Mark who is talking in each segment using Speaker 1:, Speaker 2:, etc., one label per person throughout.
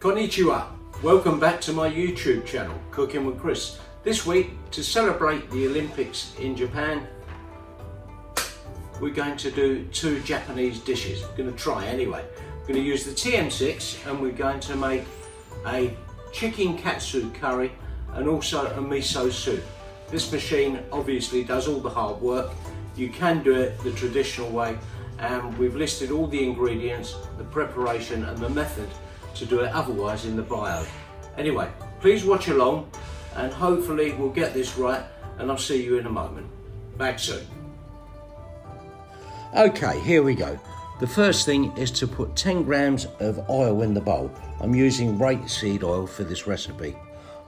Speaker 1: Konnichiwa, welcome back to my YouTube channel, Cooking with Chris. This week, to celebrate the Olympics in Japan, we're going to do two Japanese dishes. We're going to try anyway. We're going to use the TM6 and we're going to make a chicken katsu curry and also a miso soup. This machine obviously does all the hard work. You can do it the traditional way, and we've listed all the ingredients, the preparation and the method to do it otherwise in the bio. Anyway, please watch along and hopefully we'll get this right, and I'll see you in a moment. Back soon. Okay, here we go. The first thing is to put 10 grams of oil in the bowl. I'm using rapeseed oil for this recipe.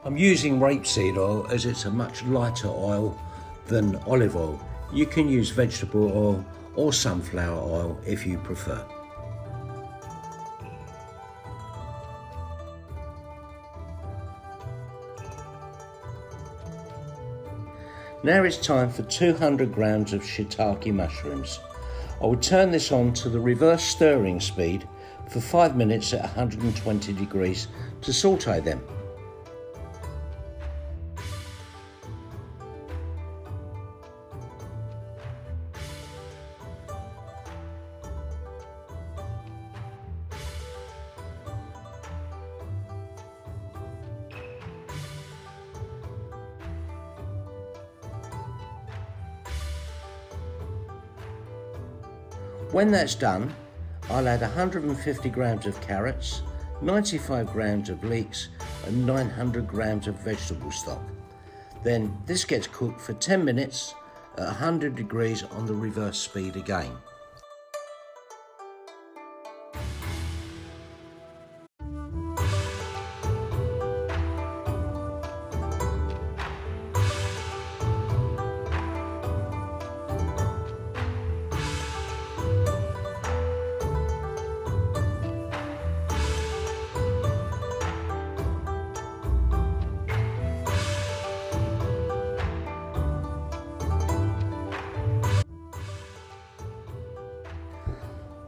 Speaker 1: I'm using rapeseed oil as it's a much lighter oil than olive oil. You can use vegetable oil or sunflower oil if you prefer. Now it's time for 200 grams of shiitake mushrooms. I will turn this on to the reverse stirring speed for 5 minutes at 120 degrees to sauté them. When that's done, I'll add 150 grams of carrots, 95 grams of leeks and 900 grams of vegetable stock. Then this gets cooked for 10 minutes at 100 degrees on the reverse speed again.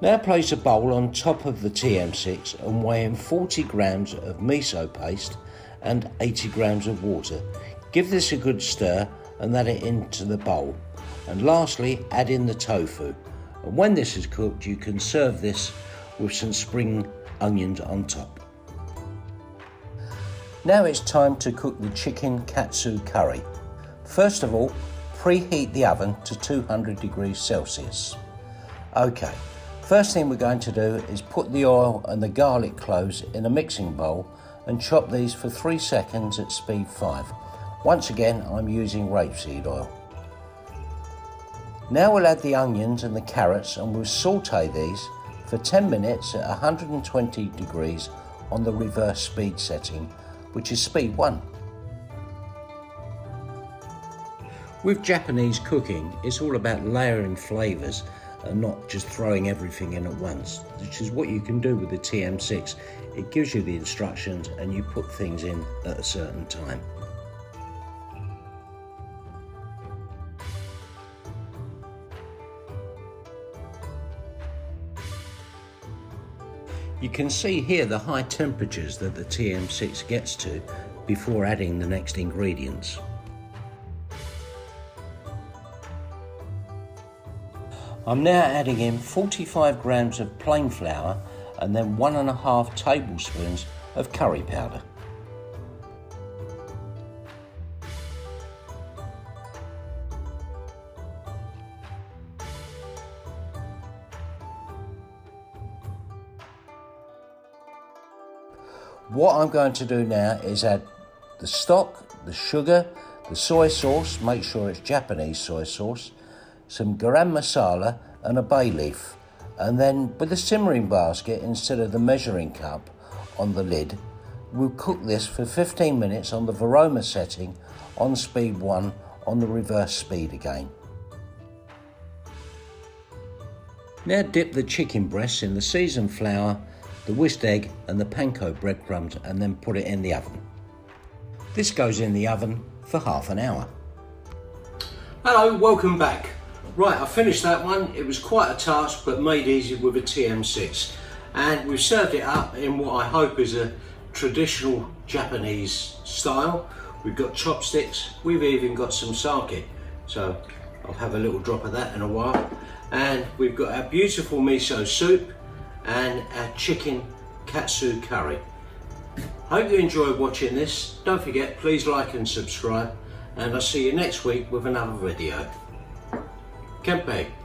Speaker 1: Now place a bowl on top of the TM6 and weigh in 40 grams of miso paste and 80 grams of water. Give this a good stir and add it into the bowl. And lastly, add in the tofu. And when this is cooked, you can serve this with some spring onions on top. Now it's time to cook the chicken katsu curry. First of all, preheat the oven to 200 degrees Celsius. Okay. First thing we're going to do is put the oil and the garlic cloves in a mixing bowl and chop these for 3 seconds at speed 5. Once again, I'm using rapeseed oil. Now we'll add the onions and the carrots and we'll sauté these for 10 minutes at 120 degrees on the reverse speed setting, which is speed 1. With Japanese cooking, it's all about layering flavours and not just throwing everything in at once, which is what you can do with the TM6. It gives you the instructions and you put things in at a certain time. You can see here the high temperatures that the TM6 gets to before adding the next ingredients. I'm now adding in 45 grams of plain flour and then 1.5 tablespoons of curry powder. What I'm going to do now is add the stock, the sugar, the soy sauce, make sure it's Japanese soy sauce, some garam masala and a bay leaf, and then with a simmering basket instead of the measuring cup on the lid, we'll cook this for 15 minutes on the Varoma setting on speed 1 on the reverse speed again. Now dip the chicken breasts in the seasoned flour, the whisked egg and the panko breadcrumbs and then put it in the oven. This goes in the oven for half an hour. Hello, welcome back. Right, I finished that one. It was quite a task, but made easy with a TM6. And we've served it up in what I hope is a traditional Japanese style. We've got chopsticks, we've even got some sake, so I'll have a little drop of that in a while. And we've got our beautiful miso soup and our chicken katsu curry. Hope you enjoyed watching this. Don't forget, please like and subscribe, and I'll see you next week with another video. Kempe.